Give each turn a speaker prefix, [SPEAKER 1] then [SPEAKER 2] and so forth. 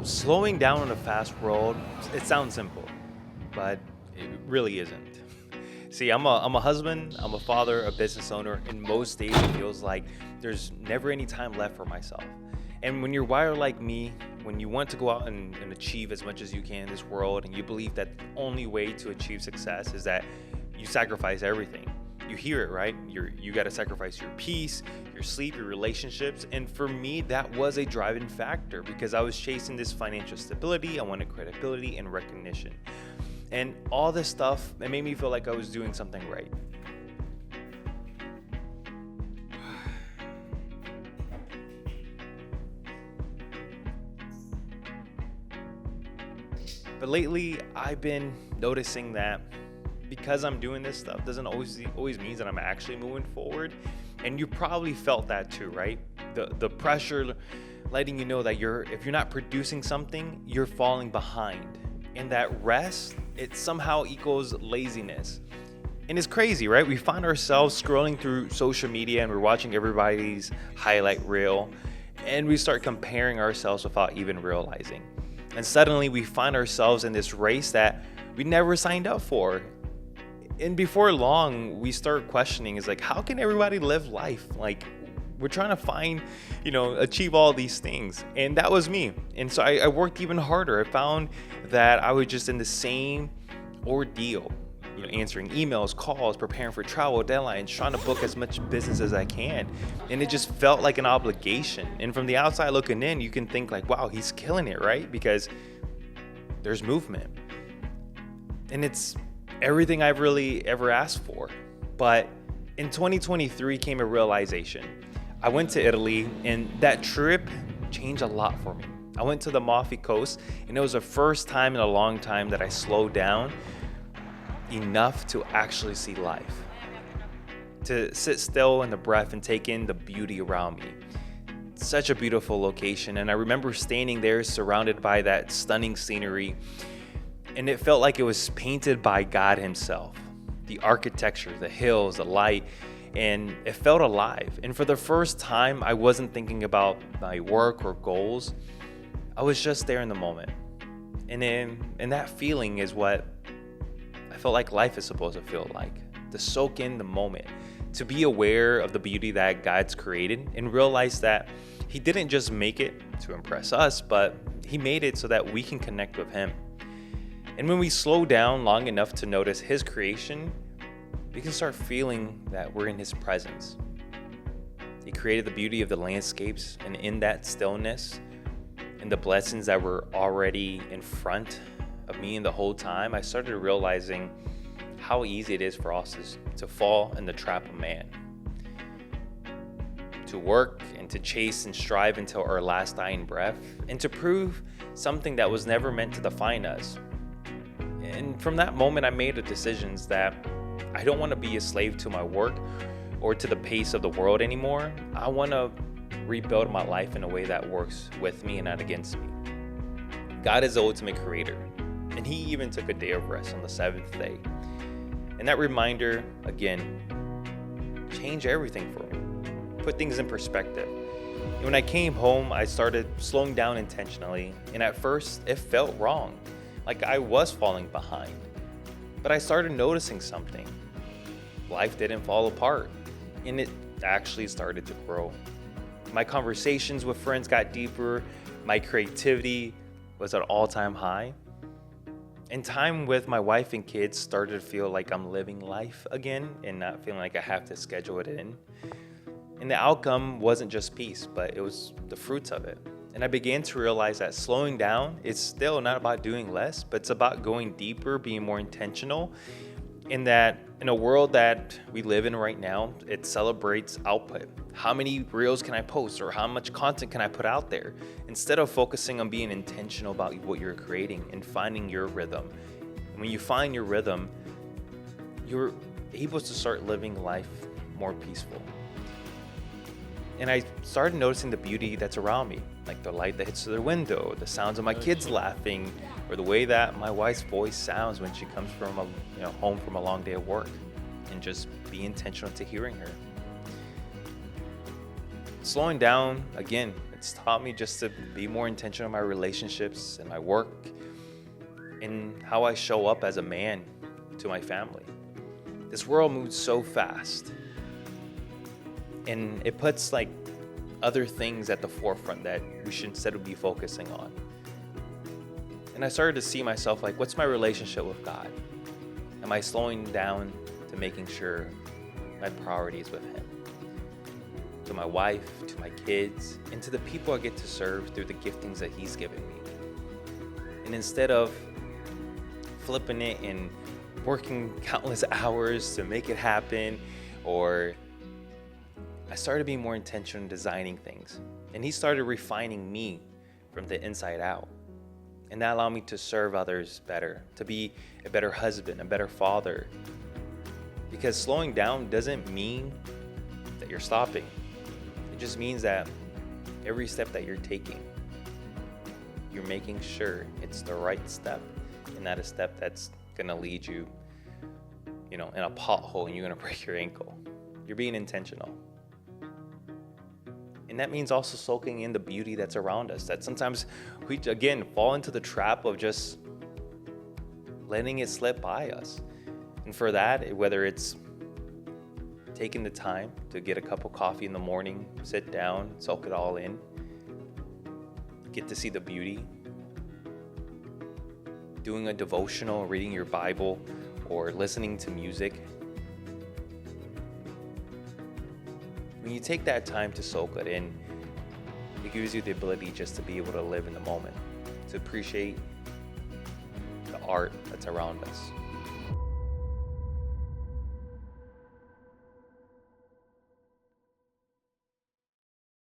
[SPEAKER 1] Slowing down in a fast world, it sounds simple, but it really isn't. See, I'm a husband, I'm a father, a business owner, and most days it feels like there's never any time left for myself. And when you're wired like me, when you want to go out and achieve as much as you can in this world, and you believe that the only way to achieve success is that you sacrifice everything. You hear it, right? You got to sacrifice your peace, your sleep, your relationships. And for me, that was a driving factor because I was chasing this financial stability. I wanted credibility and recognition. And all this stuff, it made me feel like I was doing something right. But lately, I've been noticing that because I'm doing this stuff doesn't always means that I'm actually moving forward. And you probably felt that too, right? The pressure letting you know that if you're not producing something, you're falling behind. And that rest, it somehow equals laziness. And it's crazy, right? We find ourselves scrolling through social media and we're watching everybody's highlight reel, and we start comparing ourselves without even realizing. And suddenly we find ourselves in this race that we never signed up for. And before long, we start questioning, is like, how can everybody live life? Like, we're trying to find, achieve all these things. And that was me. And so I worked even harder. I found that I was just in the same ordeal, answering emails, calls, preparing for travel deadlines, trying to book as much business as I can. And it just felt like an obligation. And from the outside looking in, you can think like, wow, he's killing it, right? Because there's movement. And it's everything I've really ever asked for. But in 2023 came a realization. I went to Italy, and that trip changed a lot for me. I went to the Amalfi Coast, and it was the first time in a long time that I slowed down enough to actually see life, to sit still in the breath and take in the beauty around me. Such a beautiful location, and I remember standing there surrounded by that stunning scenery, and it felt like it was painted by God himself. The architecture, the hills, the light, and it felt alive. And for the first time, I wasn't thinking about my work or goals. I was just there in the moment. And that feeling is what I felt like life is supposed to feel like. To soak in the moment, to be aware of the beauty that God's created and realize that he didn't just make it to impress us, but he made it so that we can connect with him. And when we slow down long enough to notice his creation, we can start feeling that we're in his presence. He created the beauty of the landscapes, and in that stillness and the blessings that were already in front of me and the whole time, I started realizing how easy it is for us to fall in the trap of man. To work and to chase and strive until our last dying breath, and to prove something that was never meant to define us. And from that moment, I made the decisions that I don't want to be a slave to my work or to the pace of the world anymore. I want to rebuild my life in a way that works with me and not against me. God is the ultimate creator, and he even took a day of rest on the seventh day. And that reminder, again, changed everything for me, put things in perspective. And when I came home, I started slowing down intentionally, and at first it felt wrong, like I was falling behind. But I started noticing something. Life didn't fall apart, and it actually started to grow. My conversations with friends got deeper, my creativity was at an all-time high, and time with my wife and kids started to feel like I'm living life again and not feeling like I have to schedule it in. And the outcome wasn't just peace, but it was the fruits of it. And I began to realize that slowing down is still not about doing less, but it's about going deeper, being more intentional. In that, in a world that we live in right now, it celebrates output. How many reels can I post, or how much content can I put out there? Instead of focusing on being intentional about what you're creating and finding your rhythm. And when you find your rhythm, you're able to start living life more peaceful. And I started noticing the beauty that's around me, like the light that hits through the window, the sounds of my kids laughing, or the way that my wife's voice sounds when she comes from home from a long day of work, and just be intentional to hearing her. Slowing down, again, It's taught me just to be more intentional in my relationships and my work and how I show up as a man to my family. This world moves so fast, and it puts like other things at the forefront that we should instead be focusing on. And I started to see myself like, what's my relationship with God? Am I slowing down to making sure my priority is with Him? To my wife, to my kids, and to the people I get to serve through the giftings that He's given me. And instead of flipping it and working countless hours to make it happen, or I started being more intentional in designing things. And He started refining me from the inside out. And that allowed me to serve others better, to be a better husband, a better father. Because slowing down doesn't mean that you're stopping. It just means that every step that you're taking, you're making sure it's the right step and not a step that's gonna lead you, in a pothole and you're gonna break your ankle. You're being intentional. And that means also soaking in the beauty that's around us. That sometimes we, again, fall into the trap of just letting it slip by us. And for that, whether it's taking the time to get a cup of coffee in the morning, sit down, soak it all in, get to see the beauty, doing a devotional, reading your Bible, or listening to music. When you take that time to soak it in, it gives you the ability just to be able to live in the moment, to appreciate the art that's around us.